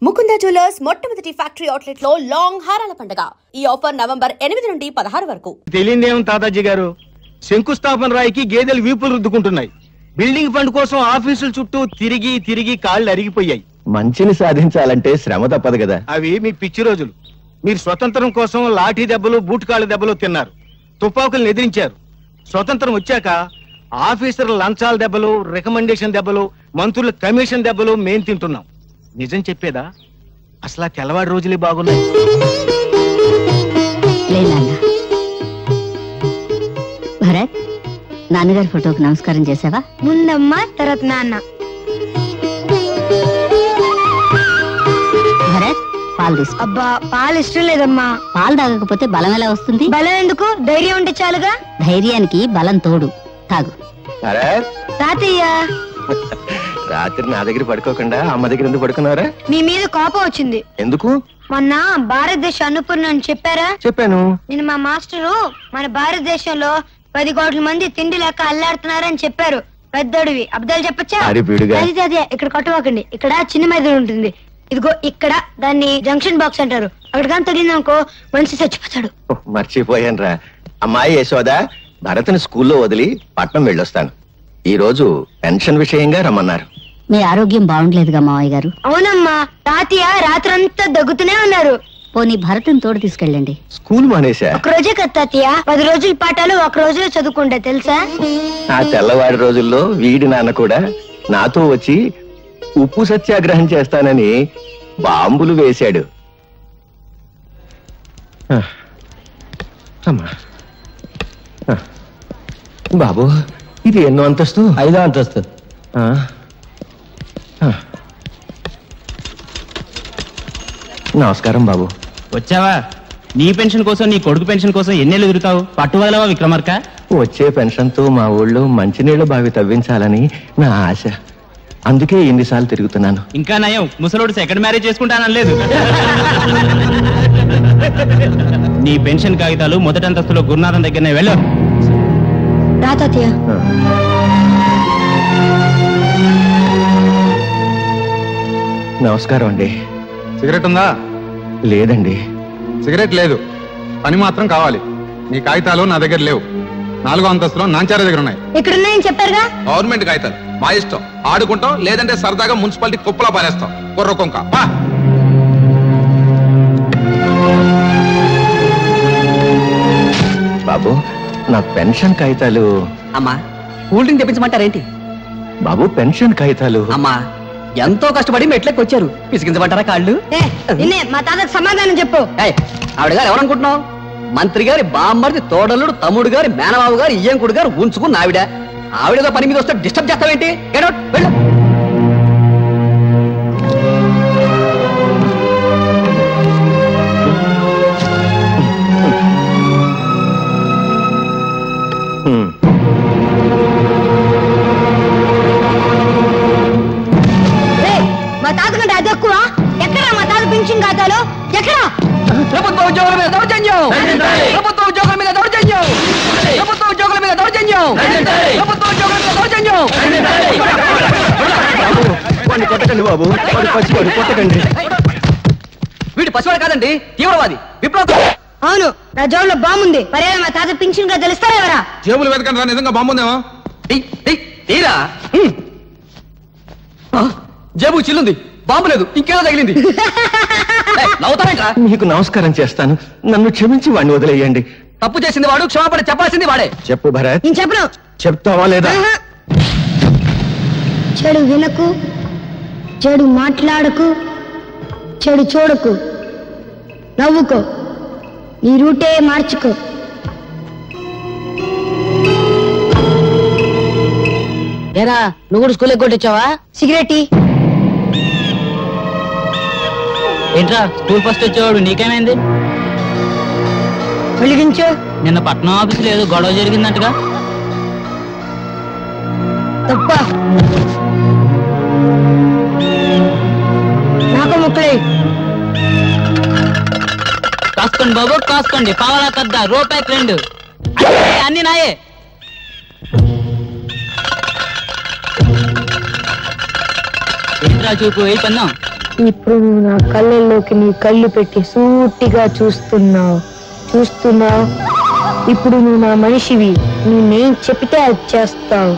Mukunda jewellers మొట్టమొదటి factory outlet లో long హారాల పండుగ. ఈ ఆఫర్ నవంబర్ 8 నుండి 16 వరకు. తెలియదేం తాతాజీ గారు, శంకుస్థాపన రాయికి గేదెలు వీపులు రుద్దుకుంటున్నాయి. బిల్డింగ్ ఫండ్ కోసం ఆఫీసుల చుట్టూ తిరిగి తిరిగి కాళ్ళు అరిగిపోయాయి. మంచిని సాధించాలంటే శ్రమ తప్పదు కదా. అవి మీ పిచ్చి రోజులు. మీరు స్వతంత్రం కోసం లాఠీ దెబ్బలు బూట్కాళ్ళ దెబ్బలు తిన్నారు, తుపాకులను ఎదిరించారు. స్వతంత్రం వచ్చాక ఆఫీసర్ల లంచాల దెబ్బలు, రికమెండేషన్ దెబ్బలు, మంత్రుల కమిషన్ దెబ్బలు మేం తింటున్నాం. నిజం చెప్పేదా, అసలు ఆ తెల్లవాడి రోజులే బాగున్నాయి. భరత్, నాన్నగారి ఫోటోకి నమస్కారం చేసావా? ముందమ్మ తర్వాత నాన్న. భరత్, పాలు తీసుకో. అబ్బా, పాలు ఇష్టం లేదమ్మా. పాలు తాగకపోతే బలం ఎలా వస్తుంది? బలం ఎందుకు, ధైర్యం ఉంటే చాలుగా. ధైర్యానికి బలం తోడు. తాగు. తాతయ్య, రాత్రి నా దగ్గర పడుకోకుండా అమ్మ దగ్గర ఎందుకు పడుకున్నారా? మీ మీద కోపం వచ్చింది. ఎందుకు? మొన్న భారతదేశ అన్నపూర్ణ అని చెప్పారా? చెప్పాను. నేను మా మాస్టరు మన భారతదేశంలో 10 కోట్ల మంది తిండి లేక అల్లాడుతున్నారని చెప్పారు. పెద్దోడివి అబద్ధాలు చెప్పచ్చా? అదే ఇక్కడ కొట్టవాకండి. ఇక్కడ చిన్న మైదానం ఉంటుంది, ఇదిగో ఇక్కడ. దాన్ని జంక్షన్ బాక్స్ అంటారు. అక్కడ కానీ తగిలిందనుకో మనిషి చచ్చిపోతాడు. మర్చిపోయాను రా. అమ్మాయి యశోద, భరత్ని స్కూల్లో వదిలి పట్నం వెళ్ళొస్తాను. ఈ రోజు పెన్షన్ విషయంగా రమ్మన్నారు. మీ ఆరోగ్యం బాగుండలేదుగా మావయ్య గారు? అవునమ్మా, తాతయ్య రాత్రంతా దగ్గుతూనే ఉన్నారు. పోనీ భరత్ని తోడు తీసుకెళ్ళండి. స్కూల్ మానేశా? ఒక రోజే కదా తాతయ్య, 10 రోజుల పాఠాలు ఒక రోజులో చదువుకుంటా తెలుసా? ఆ తెల్లవాడి రోజుల్లో వీడి నాన్న కూడా నాతో వచ్చి ఉప్పు సత్యాగ్రహం చేస్తానని బాంబులు వేశాడు. బాబు, ఇది ఎన్నో అంతస్తు? 5వ అంతస్తు. నమస్కారం బాబు. వచ్చావా? నీ పెన్షన్ కోసం, నీ కొడుకు పెన్షన్ కోసం ఎన్నేళ్ళు ఎదురుతావు? పట్టువదలవా విక్రమార్క? వచ్చే పెన్షన్ తో మా ఊళ్ళో మంచినీళ్ళ బావి తవ్వించాలని నా ఆశ. అందుకే ఎన్నిసార్లు తిరుగుతున్నాను. ఇంకా నయం, ముసలోడు సెకండ్ మ్యారేజ్ చేసుకుంటానలేదు. నీ పెన్షన్ కాగితాలు మొదటి అంతస్తులో గురునాథం దగ్గరనే వెళ్ళు. రా తాతయ్య. నమస్కారం అండి. సిగరెట్ ఉందా? లేదండి. సిగరెట్ లేదు, పని మాత్రం కావాలి. నీ కాగితాలు నా దగ్గర లేవు. 4వ అంతస్తులో నాంచార దగ్గర ఉన్నాయి. ఇక్కడున్నాయని చెప్పారుగా. గవర్నమెంట్ కాగితాలు మా ఇష్టం. ఆడుకుంటాం, లేదంటే సరదాగా మున్సిపాలిటీ కుప్పలా పారేస్తాం. కుర్ర కొంక. బాబు, నా పెన్షన్ కాగితాలు. అమ్మా, కూల్ డ్రింక్ తెప్పించమంటారేంటి? బాబు, పెన్షన్ కాగితాలు. అమ్మా, ఎంతో కష్టపడి మెట్లకి వచ్చారు, పిసికించమంటారా కాళ్ళు? మా తాతకు సమాధానం చెప్పు. ఆవిడ గారు ఎవరనుకుంటున్నావు? మంత్రి గారి బామ్మర్ది, తోడలుడు, తమ్ముడు గారి మేనబాబు గారు, ఇయ్యంకుడు గారు ఉంచుకున్న ఆవిడ. ఆవిడగా పని మీద వస్తే డిస్టర్బ్ చేస్తావేంటి? వెళ్ళు. మా తాత కంటే అది ఎక్కువ. ఎక్కడా మా తాత పెన్షన్ ఖాతాలో? ఎక్కడా? ప్రభుత్వ ఉద్యోగుల మీద దౌర్జన్యం! ప్రభుత్వ ఉద్యోగుల మీద దౌర్జన్యం! ప్రభుత్వ ఉద్యోగుల మీద దౌర్జన్యం! ప్రభుత్వ ఉద్యోగుల మీద దౌర్జన్యం! కొట్టకండి బాబు, పసివాడు, కొట్టకండి. వీడు పసివాడు కాదండి, తీవ్రవాది, విప్లవ. అవును, నా జోబులో బాంబుంది. పర్యాలు మా తాత పెన్షన్ గా తెలుస్తారా ఎవరా? జేబులు వెతకండి రా, నిజంగా బాంబుందేమో. తీరా. జేబు చిల్లుంది, బాంబు లేదు, ఇంకేదో తగిలింది. మీకు నమస్కారం చేస్తాను, నన్ను క్షమించి వాడిని వదిలేయండి. తప్పు చేసింది వాడు, క్షమాపణ చెప్పాల్సింది వాడే. చెప్పు భరత్. నేను చెప్పను. చెప్తావా లేదా? చెడు వినకు, చెడు మాట్లాడకు, చెడు చూడకు, నవ్వుకో, నీ రూటే మార్చుకో. ఏరా, నువ్వు కూడా స్కూల్ కొట్టించావా? సిగరెట్ ఏంట్రా, స్కూల్ ఫస్ట్ వచ్చేవాడు, నీకేమైంది? వెలిగించు. నిన్న పట్నం ఆఫీసులో ఏదో గొడవ జరిగిందంటగా? తప్ప నాకు ముక్కలే. కాసుకోండి బాబు, కాసుకోండి. పావలా కద్ద, రూపాయికి 2. అన్ని నాయే. ఏంట్రా చూపు, ఏ పన్నాం? ఇప్పుడు నువ్వు నా కళ్ళల్లోకి నీ కళ్ళు పెట్టి సూటిగా చూస్తున్నావు. ఇప్పుడు నువ్వు నా మనిషివి. నువ్వు నేను చెప్తే అది చేస్తావు.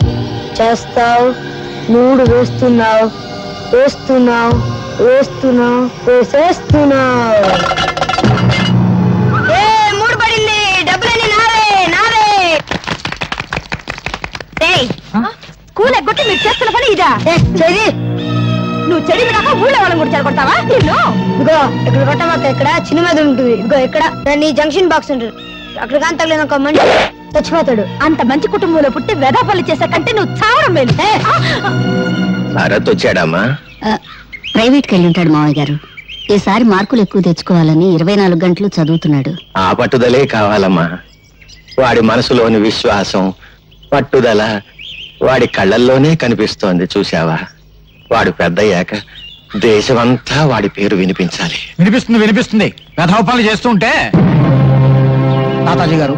3 వేస్తున్నావు. వేసేస్తున్నావు. 3 పడింది. డబ్బులని నావే. స్కూల్ ఎగ్గొట్టి మీరు చేస్తున్న పని ఇదా? నువ్వు చెడి వినాక ఊళ్ళో వాళ్ళని కూడా చెడగొడతావా? ఇదిగో ఇక్కడ కొట్టమాక, ఇక్కడ చిన్న మీద ఉంటుంది. ఇదిగో ఇక్కడ దాన్ని జంక్షన్ బాక్స్ ఉంటుంది. అక్కడ కానీ తగ్గలేదు ఒక మనిషి చచ్చిపోతాడు. అంత మంచి కుటుంబంలో పుట్టి వెధపల్లి చేసే కంటే నువ్వు చావడం మేలు. భరత్ వచ్చాడమ్మా? ప్రైవేట్కి వెళ్ళి ఉంటాడు మావయ్య గారు. ఈసారి మార్కులు ఎక్కువ తెచ్చుకోవాలని 24 గంటలు చదువుతున్నాడు. ఆ పట్టుదలే కావాలమ్మా. వాడి మనసులోని విశ్వాసం, పట్టుదల వాడి కళ్ళల్లోనే కనిపిస్తోంది. చూశావా? వాడు పెద్దయ్యాక దేశమంతా వాడి పేరు వినిపించాలి. వినిపిస్తుంది. వెధవపాలు చేస్తూ ఉంటే. తాతాజీ గారు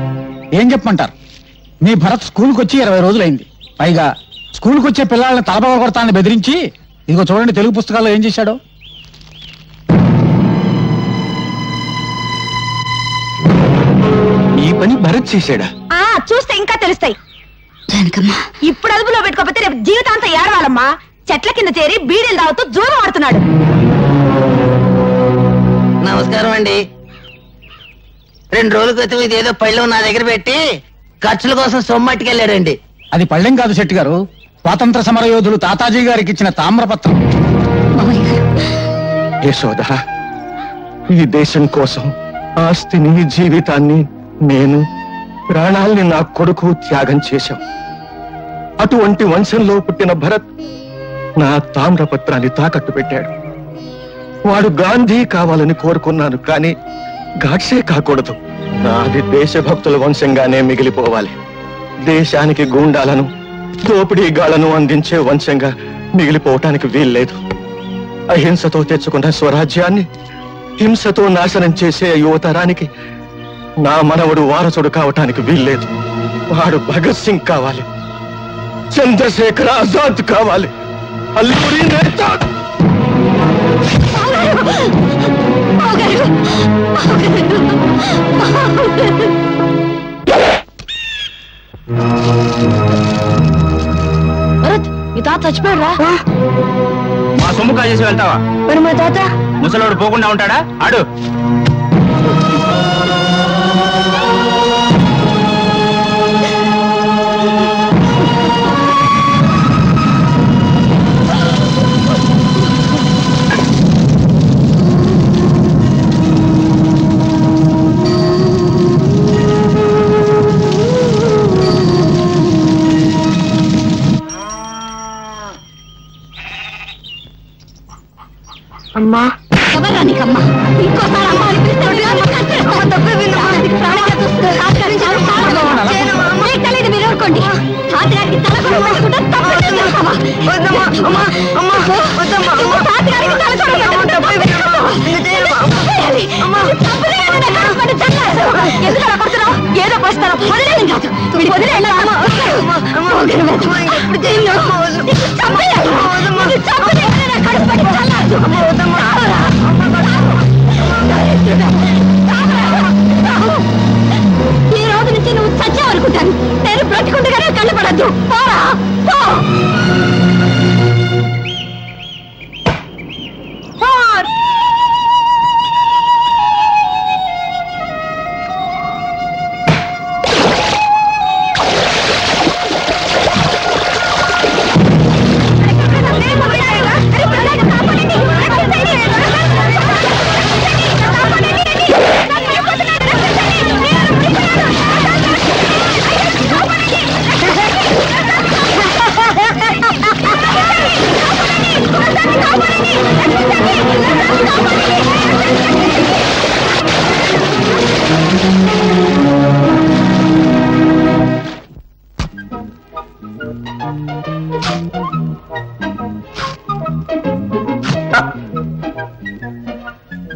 ఏం చెప్పమంటారు? మీ భరత్ స్కూల్కి వచ్చి 20 రోజులైంది. పైగా స్కూల్కి వచ్చే పిల్లల్ని తలపగ కొడతానని బెదిరించి, ఇదిగో చూడండి తెలుగు పుస్తకాల్లో ఏం చేశాడో. ఈ పని భరత్ చేశాడా? చూస్తే ఇంకా తెలుస్తాయి. ఇప్పుడు అదుపులో పెట్టుకోకపోతే రేపు జీవితాంతం ఏడవాలమ్మా. చెట్ల కింద చేరి బీడీలు తాగుతూ జూదం ఆడుతున్నాడు. నమస్కారం అండి. 2 రోజుల క్రితం ఇదేదో పళ్ళెం నా దగ్గర పెట్టి ఖర్చుల కోసం సొమ్మట్టుకెళ్ళాడండి. అది పళ్ళెం కాదు శెట్టి గారు, స్వాతంత్ర సమర యోధులు తాతాజీ గారికి ఇచ్చిన తామ్రపత్రం. యశోద, ఈ దేశం కోసం ఆస్తిని, జీవితాన్ని, నేను ప్రాణాల్ని నా కొడుకు త్యాగం చేశాం. అటువంటి వంశంలో పుట్టిన భరత్ నా తామ్రపత్రాన్ని తాకట్టు పెట్టాడు. వాడు గాంధీ కావాలని కోరుకున్నాను, కానీ గాడ్సే కాకూడదు. నాది దేశభక్తుల వంశంగానే మిగిలిపోవాలి. దేశానికి గూండాలను, దోపిడీగాళ్లను అందించే వంశంగా మిగిలిపోవటానికి వీల్లేదు. అహింసతో తెచ్చుకున్న స్వరాజ్యాన్ని హింసతో నాశనం చేసే యువతరానికి నా మనవడు వారసుడు కావటానికి వీల్లేదు. వాడు భగత్ సింగ్ కావాలి, చంద్రశేఖర్ ఆజాద్ కావాలి, అల్లూరి నేత. భరత్, మీ తాత చచ్చిపోయారా? మా సొమ్ము కాజేసి వెళ్తావా? మరి మా తాత ముసలోడు పోకుండా ఉంటాడా? ఆడు. అమ్మా, ఎవరా నీకమ్మా? ఇంకోసారి అమ్మ అని పిలిస్తే మీరు ఊరుకోండి. తాతగారికి తల కూడా పెట్టుకుంటే ఏదో పోస్తారో వదిలేదు కాదు. ఈ రోజు నుంచి నువ్వు చచ్చావనుకుంటాను. నేను బ్రతికుండగానే కళ్ళు పడద్దు. పోరా పో.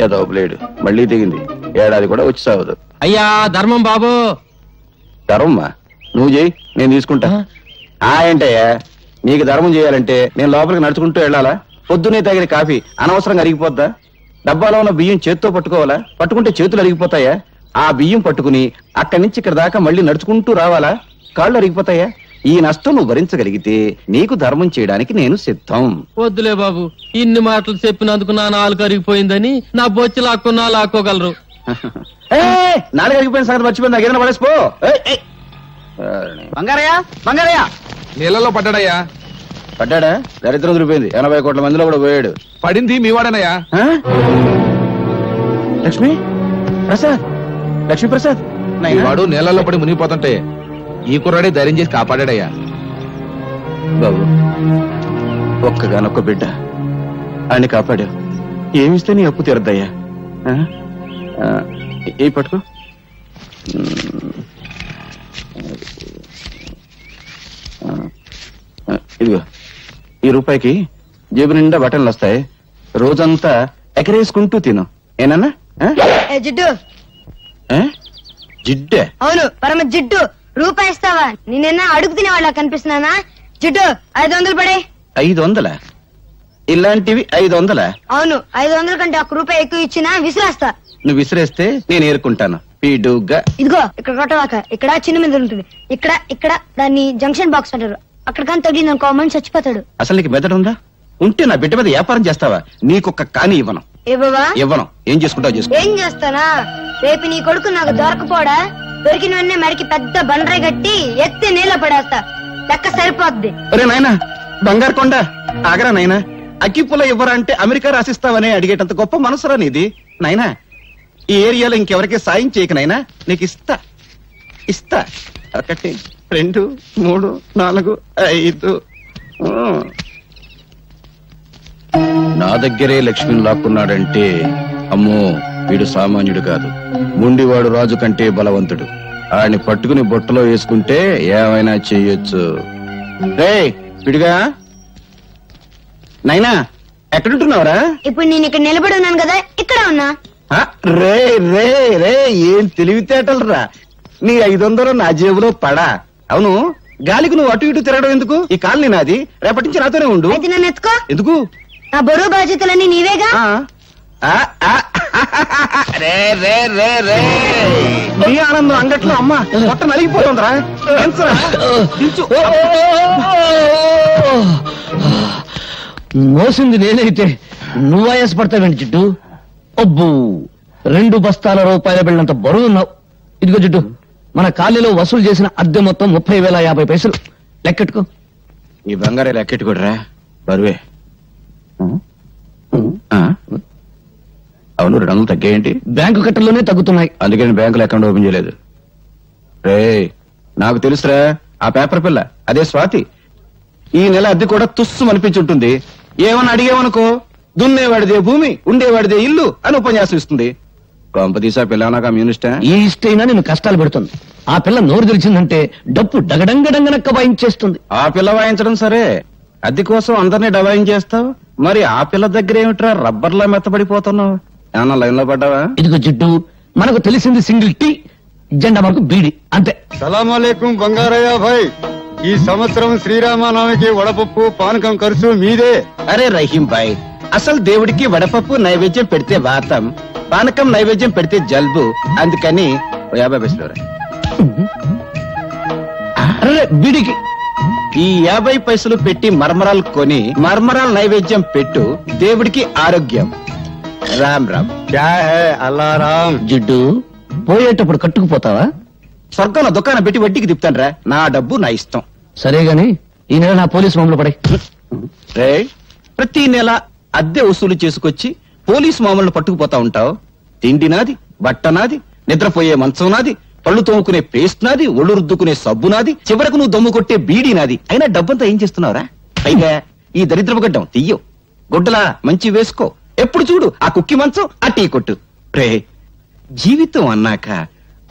ఏదో బ్లేడు మళ్ళీ దిగింది. ఏడాది కూడా వచ్చి సాగదు. అయ్యా ధర్మం బాబు. ధర్మమ్మా నువ్వు చేయి, నేను తీసుకుంటా. ఏంటయ్యా, నీకు ధర్మం చేయాలంటే నేను లోపలికి నడుచుకుంటూ వెళ్ళాలా? పొద్దునే తాగిన కాఫీ అనవసరంగా అరిగిపోద్దా? డబ్బాలో ఉన్న బియ్యం చేత్తో పట్టుకోవాలా? పట్టుకుంటే చేతులు అరిగిపోతాయా? ఆ బియ్యం పట్టుకుని అక్కడి నుంచి ఇక్కడ దాకా మళ్ళీ నడుచుకుంటూ రావాలా? కాళ్ళు అరిగిపోతాయా? ఈ నష్టం నువ్వు భరించగలిగితే నీకు ధర్మం చేయడానికి నేను సిద్ధం. వద్దులే బాబు, ఇన్ని మాటలు చెప్పినందుకు నా నాలుగు అరిగిపోయిందని నా బొచ్చి లాక్కున్నా లాక్కోగలరు. నాలుగు అరిగిపోయిన సంగతి మర్చిపోయింది, ఏదైనా పడేసిపో. బంగారయ్య బంగారయ్య నీళ్ళలో పడ్డాడయ్యా. పడ్డాడా? దరిద్రం దొరికిపోయింది. 80 కోట్ల మందిలో కూడా పోయాడు. పడింది మీ వాడనయ్యా. లక్ష్మి ప్రసాద్, లక్ష్మీ ప్రసాద్. వాడు నీళ్ళలో పడి మునిగిపోతుంటే ఈ కుర్రాడే ధైర్యం చేసి కాపాడాడయ్యా. బాబు, ఒక్కగానొక్క బిడ్డ ఆయన కాపాడావు. ఏమిస్తే నీ అప్పు తీరద్దయ్యా. ఏ పట్టుకో. ఇదిగో, ఈ రూపాయికి జేబు నిండా బట్టలు వస్తాయి. రోజంతా ఎకరేసుకుంటూ తిను. ఏనన్నా? జిడ్డు. జిడ్డే? అవును, పరమ జిడ్డు. రూపాయి ఇస్తావా? నేనైనా అడుగు తినేవాళ్ళ కనిపిస్తున్నానా? జిడ్డు 500 పడే. 500? ఇలాంటివి 500? అవును, 500 కంటే 1 రూపాయి ఎక్కువ ఇచ్చినా విసిరేస్తా. నువ్వు విసిరేస్తే నేను ఏరుకుంటాను. పీడుగా. ఇదిగో ఇక్కడ కొట్టవాక. ఇక్కడ చిన్న మీద ఉంటుంది. ఇక్కడ ఇక్కడ దాన్ని జంక్షన్ బాక్స్ అంటారు. అక్కడ కానీ తగిలింది అనుకో మనిషి చచ్చిపోతాడు. అసలు నీకు మెదడు ఉందా? ఉంటే నా బిడ్డ మీద వ్యాపారం చేస్తావా? నీకొక్క కాని ఇవ్వను. ఇవ్వను. ఏం చేసుకుంటావు చేసుకో. ఏం చేస్తానా? రేపు నీ కొడుకు నాకు దొరకపోడా? దొరికిన వెంటనే మరికి పెద్ద బండరాయి కట్టి ఎత్తి నీళ్ళ పడేస్తా. లెక్క సరిపోద్ది. ఒరే నాయనా, బంగారు కొండ ఆగరా నాయనా. అగ్గిపుల్ల ఇవ్వరా అంటే అమెరికా రాసిస్తావని అడిగేటంత గొప్ప మనసురా నీది నాయనా. ఈ ఏరియాలో ఇంకెవరికి సాయం చేయక నాయనా. నీకు ఇస్తా ఇస్తా. 1 2 3 4 5. నా దగ్గరే లక్ష్మిని లాక్కున్నాడంటే అమ్మో, వీడు సామాన్యుడు కాదు. ముండివాడు రాజు కంటే బలవంతుడు. ఆయన్ని పట్టుకుని బొట్టలో వేసుకుంటే ఏమైనా చెయ్యొచ్చు. రే పిడిగా, నైనా ఎక్కడుంటున్నావురా? ఇప్పుడు నేను ఇక్కడ నిలబడి ఉన్నాను కదా, ఇక్కడ ఉన్నా. రే రే రే, ఏం తెలివితేటలు రా. నీ 500 నా జేబులో పడా. అవును, గాలికి నువ్వు అటు ఇటు తిరగడం ఎందుకు? ఈ కాలనీ నాది. రేపటి నుంచి నాతోనే ఉండు. అయితే నన్ను ఎత్తుకో. ఎందుకు? నా బరువు బాధ్యతలన్నీ నీవేగా. నీ ఆనందం అంగట్లో అమ్మ మొట్ట నలిగిపోతుందిరా. మోసింది నేనైతే నువ్వు ఆయాసపడతావేంటి జిడ్డు? అబ్బో, 2 బస్తాల రూపాయల బిళ్ళంత బరువున్నావు. ఇదిగో జిడ్డు, మన కాలనీలో వసూలు చేసిన అద్దె మొత్తం 30,050 పైసలు. లెక్కెట్టుకో. ఈ బంగారే లెక్కెట్టుకోడరా, బరువే. అవును, 200 తగ్గాయేంటి? బ్యాంకు కట్టల్లోనే తగ్గుతున్నాయి. అందుకని బ్యాంకులో అకౌంట్ ఓపెన్ చేయలేదు. రే, నాకు తెలుసురా ఆ పేపర్ పిల్ల, అదే స్వాతి. ఈ నెల అద్దె కూడా తుస్సు అనిపించుంటుంది. ఏమని అడిగేవనుకో, దున్నేవాడిదే భూమి, ఉండేవాడిదే ఇల్లు అని ఉపన్యాసం ఇస్తుంది. కొంపదీసా పిల్ల నా కమ్యూనిస్టా? ఈ ఇష్టైనా నేను కష్టాలు పెడుతుంది. ఆ పిల్ల నోరు తెరిచిందంటే డప్పు డగడంగడంగనక్క వాయించేస్తుంది. ఆ పిల్ల వాయించడం సరే, అద్దె కోసం అందరినీ డబాయించేస్తావు. మరి ఆ పిల్ల దగ్గర ఏమిట్రా రబ్బర్లా మెత్తబడిపోతున్నావు? ఏమన్నా లైన్ లో పడ్డావా? ఇదిగో జిడ్డు, మనకు తెలిసింది సింగిల్ టీ, జెండా మనకు బీడి, అంతే. సలాంలేకుం బంగారయ్య భాయ్. ఈ సంవత్సరం శ్రీరామనవమికి వడపప్పు పానకం ఖర్చు మీదే. అరే రహీం భాయ్, అసలు దేవుడికి వడపప్పు నైవేద్యం పెడితే వాతం, పానకం నైవేద్యం పెడితే జల్బు. అందుకని 50 పైసలు. బీడికి ఈ 50 పైసలు పెట్టి మర్మరాలు కొని మర్మరాలు నైవేద్యం పెట్టు, దేవుడికి ఆరోగ్యం. రామ్ రామ్. అల్లా రామ్. జిడ్డు, పోయేటప్పుడు కట్టుకుపోతావా? స్వర్గంలో దుకాణం పెట్టి వడ్డీకి తిప్పుతాను. నా డబ్బు నా ఇష్టం. సరే గాని ఈ నెల నా పోలీసు మామూలు పడే. రే, ప్రతి నెల అద్దె వసూలు చేసుకొచ్చి పోలీసు మామూలు పట్టుకుపోతా ఉంటావు. తిండి నాది, బట్ట నాది, నిద్రపోయే మంచం నాది, పళ్ళు తోముకునే పేస్ట్ నాది, ఒళ్ళు రుద్దుకునే సబ్బు నాది, చివరకు నువ్వు దమ్ము కొట్టే బీడీ నాది. అయినా డబ్బంతా ఏం చేస్తున్నావురా? పైగా ఈ దరిద్రపు గడ్డం తీయో, గుడ్డలా మంచి వేసుకో. ఎప్పుడు చూడు ఆ కుక్కి మంచం, ఆ టీ కొట్టు. రే, జీవితం అన్నాక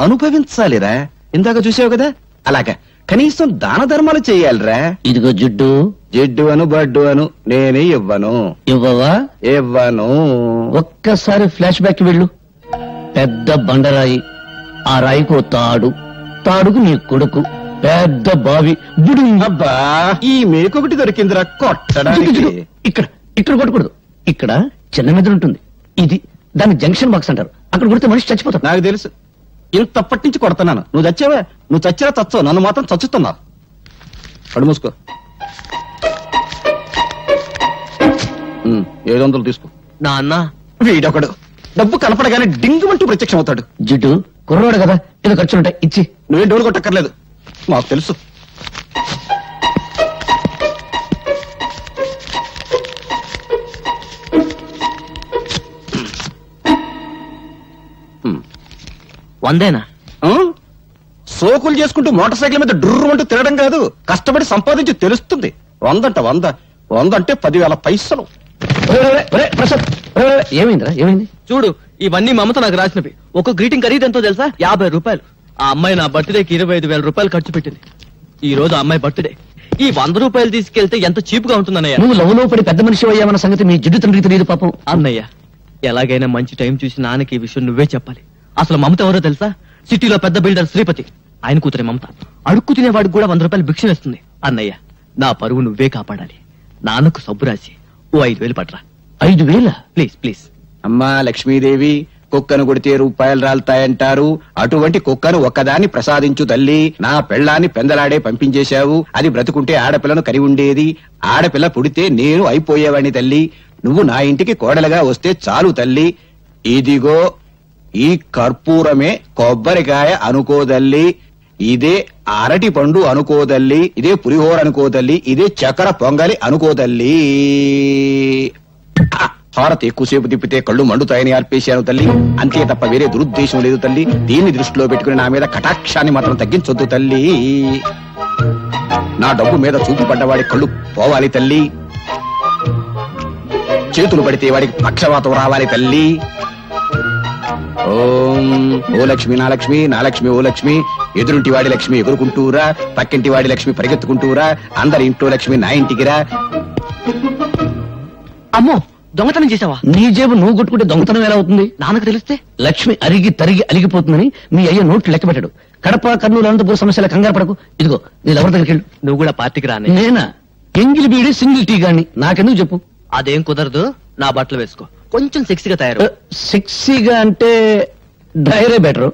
అనుభవించాలిరా. ఇందాక చూసావు కదా, అలాగా కనీసం దాన ధర్మాలు చేయాలిరా. ఇదిగో జిడ్డు, జిడ్డు అను బడ్డు అను నేనే ఇవ్వను. ఇవ్వవా? ఇవ్వను. ఒక్కసారి ఫ్లాష్ బ్యాక్ వెళ్ళు. పెద్ద బండరాయి, ఆ రాయికో తాడు, తాడుకు నీ కొడుకు, పెద్ద బావి. అబ్బా, ఈ మేకొకటి దొరికిందిరా కొట్టడానికి. ఇక్కడ ఇక్కడ కొట్టకూడదు. ఇక్కడ చిన్న మెదడు ఉంటుంది, ఇది దాన్ని జంక్షన్ బాక్స్ అంటారు. అక్కడ కొడితే మనిషి చచ్చిపోతాడు. నాకు తెలుసు, ఇంతప్పటి నుంచి కొడుతున్నాను. నువ్వు చచ్చావా? నువ్వు చచ్చినా చచ్చవు, నన్ను మాత్రం చచ్చుతున్నావు. కడు మూసుకో. 700 తీసుకో. నాన్న వీడొకడు డబ్బు కనపడగానే డింగుమంటూ ప్రత్యక్షం అవుతాడు. జిడ్డు కుర్రవాడు కదా, ఏదో ఖర్చులుంటాయి, ఇచ్చి. నువ్వేం డోరు కొట్టక్కర్లేదు, మాకు తెలుసు. వందేనా? సోకులు చేసుకుంటూ మోటార్ సైకిల్ మీద డుర్రు అంటూ తిరగడం కాదు, కష్టపడి సంపాదించి తెలుస్తుంది. 100 అంటే 10,000 పైసలు. ఏమైందిరా? ఏమైంది? చూడు, ఇవన్నీ మమత నాకు రాసినవి. ఒక గ్రీటింగ్ ఖరీదు ఎంతో తెలుసా? 50 రూపాయలు. ఆ అమ్మాయి నా బర్త్డేకి 25,000 రూపాయలు ఖర్చు పెట్టింది. ఈ రోజు ఆ అమ్మాయి బర్త్డే. ఈ 100 రూపాయలు తీసుకెళ్తే ఎంత చీప్ గా ఉంటుందన్నయ్య. నువ్వు లవ్ లో పడి పెద్ద మనిషి అయ్యామన్న సంగతి మీ జిడ్డు తండ్రికి తెలియదు పాపం. అన్నయ్య, ఎలాగైనా మంచి టైం చూసి నాన్నకి ఈ విషయం నువ్వే చెప్పాలి. అసలు మమత ఎవరో తెలుసా? సిటీలో పెద్ద బిల్డర్ శ్రీపతి, ఆయన కూతురే మమత. అడుక్కు తినేవాడికి కూడా 100 రూపాయలు భిక్ష వేస్తుంది. అన్నయ్య, నా పరువు నువ్వే కాపాడాలి. నాన్నకు సబ్బు రాసి ఓ 5,000 పట్రా. 5,000? Please please. అమ్మా లక్ష్మీదేవి, కుక్కను కొడితే రూపాయలు రాలుతాయంటారు. అటువంటి కుక్కను ఒక్కదాన్ని ప్రసాదించు తల్లి. నా పెళ్ళాన్ని పెందలాడే పంపించేశావు. అది బ్రతుకుంటే ఆడపిల్లను కరి ఉండేది. ఆడపిల్ల పుడితే నేను అయిపోయేవాడిని తల్లి. నువ్వు నా ఇంటికి కోడలుగా వస్తే చాలు తల్లి. ఇదిగో ఈ కర్పూరమే కొబ్బరికాయ అనుకోదల్లి, ఇదే అరటి పండు అనుకోదల్లి, ఇదే పులిహోర అనుకోదల్లి, ఇదే చక్కెర పొంగలి అనుకోదల్లి. హారతి ఎక్కువసేపు తిప్పితే కళ్ళు మండుతాయని అర్పేశాను తల్లి. అంతే తప్ప వేరే దురుద్దేశం లేదు తల్లి. దీన్ని దృష్టిలో పెట్టుకుని నా మీద కటాక్షాన్ని మాత్రం తగ్గించొద్దు తల్లి. నా డబ్బు మీద చూపు పడ్డవాడి కళ్ళు పోవాలి తల్లి. చేతులు పడితే వాడికి పక్షవాతం రావాలి తల్లి. ఓం ఓ లక్ష్మి నా లక్ష్మి, నా లక్ష్మి ఓ లక్ష్మి. ఎదురుంటి వాడి లక్ష్మి ఎగురుకుంటూరా, పక్కింటి వాడి లక్ష్మి పరిగెత్తుకుంటూరా, అందరి ఇంట్లో లక్ష్మి నా ఇంటికిరా. అమ్మో, దొంగతనం చేసావా? నీ జేబు నువ్వు కొట్టుకుంటే దొంగతనం ఎలా అవుతుంది? నాన్నకు తెలిస్తే లక్ష్మి అరిగి తరిగి అలిగిపోతుందని మీ అయ్య నోట్లు లెక్క పెట్టాడు. కడప, కర్నూలు, అనంతపురం సమస్యల కంగారు పడకు. ఇదిగో నీ ఎవరి దగ్గరికి వెళ్ళు. నువ్వు కూడా పార్టీకి రాని. నేనా? ఎంగిల్ బీడి సింగిల్ టీ గాని. నాకెందుకు చెప్పు? అదేం కుదరదు. నా బట్టలు వేసుకో, కొంచెం సెక్సీగా తయారు. సెక్సీగా అంటే డైరే బెటరు.